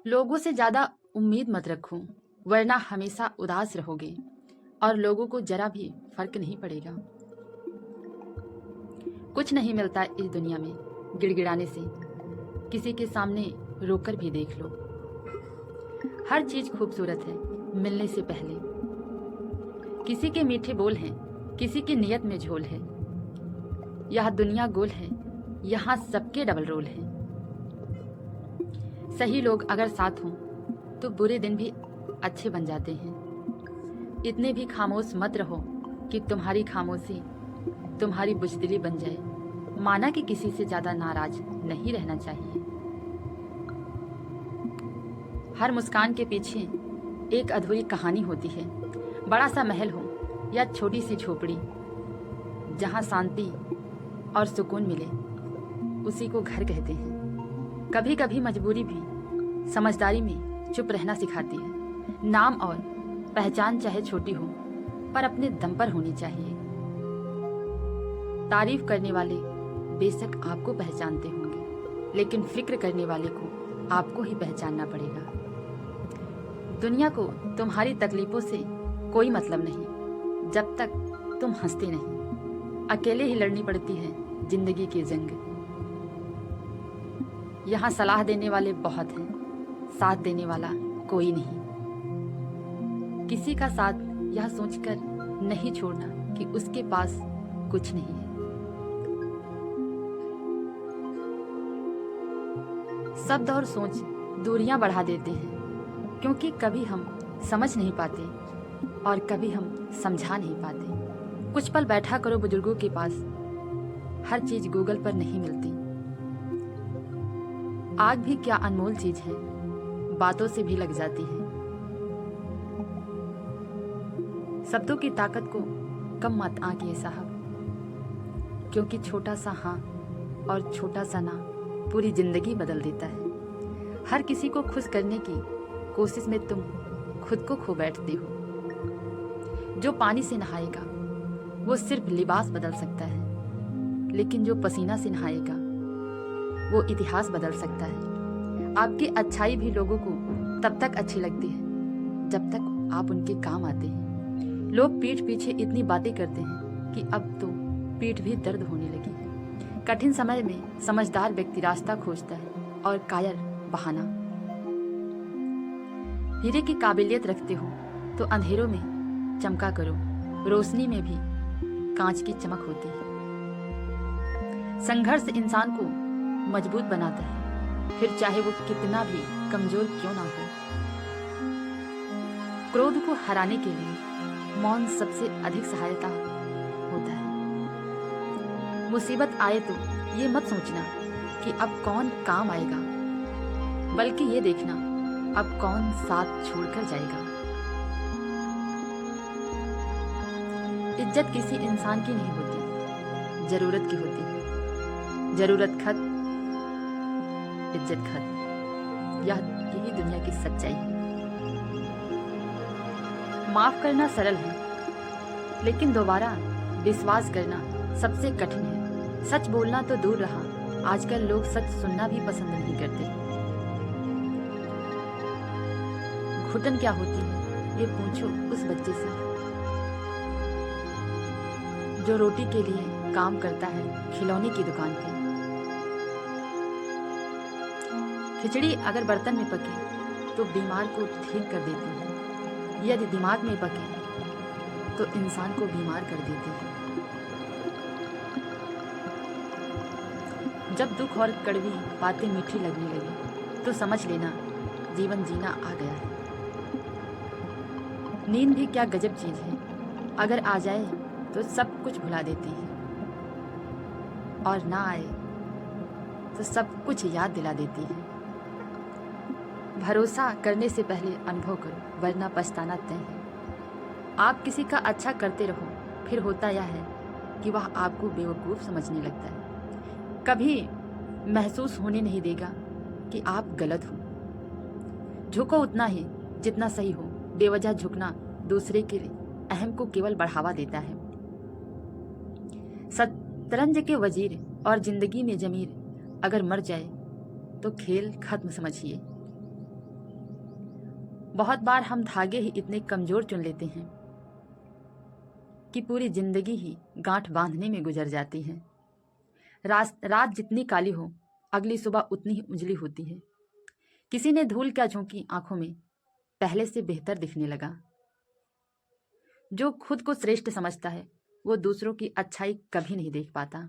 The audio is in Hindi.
लोगों से ज़्यादा उम्मीद मत रखो, वरना हमेशा उदास रहोगे और लोगों को जरा भी फर्क नहीं पड़ेगा। कुछ नहीं मिलता इस दुनिया में गिड़गिड़ाने से, किसी के सामने रोकर भी देख लो। हर चीज खूबसूरत है मिलने से पहले। किसी के मीठे बोल हैं, किसी की नियत में झोल है। यह दुनिया गोल है, यहाँ सबके डबल रोल है। सही लोग अगर साथ हों तो बुरे दिन भी अच्छे बन जाते हैं। इतने भी खामोश मत रहो कि तुम्हारी खामोशी तुम्हारी बुजदिली बन जाए। माना कि किसी से ज्यादा नाराज नहीं रहना चाहिए। हर मुस्कान के पीछे एक अधूरी कहानी होती है। बड़ा सा महल हो या छोटी सी झोपड़ी, जहाँ शांति और सुकून मिले उसी को घर कहते हैं। कभी कभी मजबूरी भी समझदारी में चुप रहना सिखाती है। नाम और पहचान चाहे छोटी हो पर अपने दम पर होनी चाहिए। तारीफ करने वाले बेशक आपको पहचानते होंगे, लेकिन फिक्र करने वाले को आपको ही पहचानना पड़ेगा। दुनिया को तुम्हारी तकलीफों से कोई मतलब नहीं जब तक तुम हंसते नहीं। अकेले ही लड़नी पड़ती है जिंदगी की जंग। यहाँ सलाह देने वाले बहुत हैं, साथ देने वाला कोई नहीं। किसी का साथ यह सोचकर नहीं छोड़ना कि उसके पास कुछ नहीं है। शब्द और सोच दूरियां बढ़ा देते हैं, क्योंकि कभी हम समझ नहीं पाते और कभी हम समझा नहीं पाते। कुछ पल बैठा करो बुजुर्गों के पास, हर चीज गूगल पर नहीं मिलती। आग भी क्या अनमोल चीज है, बातों से भी लग जाती है। शब्दों की ताकत को कम मत आंकिए साहब, क्योंकि छोटा सा हाँ और छोटा सा ना पूरी जिंदगी बदल देता है। हर किसी को खुश करने की कोशिश में तुम खुद को खो बैठते हो। जो पानी से नहाएगा वो सिर्फ लिबास बदल सकता है, लेकिन जो पसीना से नहाएगा वो इतिहास बदल सकता है। आपकी अच्छाई भी लोगों को तब तक अच्छी लगती है जब तक आप उनके काम आते हैं। लोग पीठ पीछे इतनी बातें करते हैं कि अब तो पीठ भी दर्द होने लगी है। कठिन समय में समझदार व्यक्ति रास्ता खोजता है और कायर बहाना। हीरे की काबिलियत रखते हो तो अंधेरों में चमका करो, रोशनी में भी कांच की चमक होती है। संघर्ष इंसान को मजबूत बनाता है, फिर चाहे वो कितना भी कमजोर क्यों ना हो। क्रोध को हराने के लिए मौन सबसे अधिक सहायता होता है। मुसीबत आए तो ये मत सोचना कि अब कौन काम आएगा, बल्कि ये देखना अब कौन साथ छोड़कर जाएगा। इज्जत किसी इंसान की नहीं होती, जरूरत की होती है। जरूरत खत्म, इज्जत खत्म। यही दुनिया की सच्चाई है। माफ करना सरल है, लेकिन दोबारा विश्वास करना सबसे कठिन है। सच बोलना तो दूर रहा, आजकल लोग सच सुनना भी पसंद नहीं करते। घुटन क्या होती है ये पूछो उस बच्चे से जो रोटी के लिए काम करता है खिलौने की दुकान पे। खिचड़ी अगर बर्तन में पके तो बीमार को ठीक कर देती है, यदि दिमाग में पके तो इंसान को बीमार कर देती है। जब दुख और कड़वी बातें मीठी लगने लगी तो समझ लेना जीवन जीना आ गया है। नींद भी क्या गजब चीज है, अगर आ जाए तो सब कुछ भुला देती है और ना आए तो सब कुछ याद दिला देती है। भरोसा करने से पहले अनुभव करो, वरना पछताना तय है। आप किसी का अच्छा करते रहो, फिर होता यह है कि वह आपको बेवकूफ़ समझने लगता है। कभी महसूस होने नहीं देगा कि आप गलत हो। झुको उतना ही जितना सही हो। बेवजह झुकना दूसरे के अहम को केवल बढ़ावा देता है। शतरंज के वजीर और जिंदगी में जमीर अगर मर जाए तो खेल खत्म समझिए। बहुत बार हम धागे ही इतने कमजोर चुन लेते हैं कि पूरी जिंदगी ही गांठ बांधने में गुजर जाती है। रात जितनी काली हो, अगली सुबह उतनी ही उजली होती है। किसी ने धूल क्या झोंकी आंखों में, पहले से बेहतर दिखने लगा। जो खुद को श्रेष्ठ समझता है वो दूसरों की अच्छाई कभी नहीं देख पाता।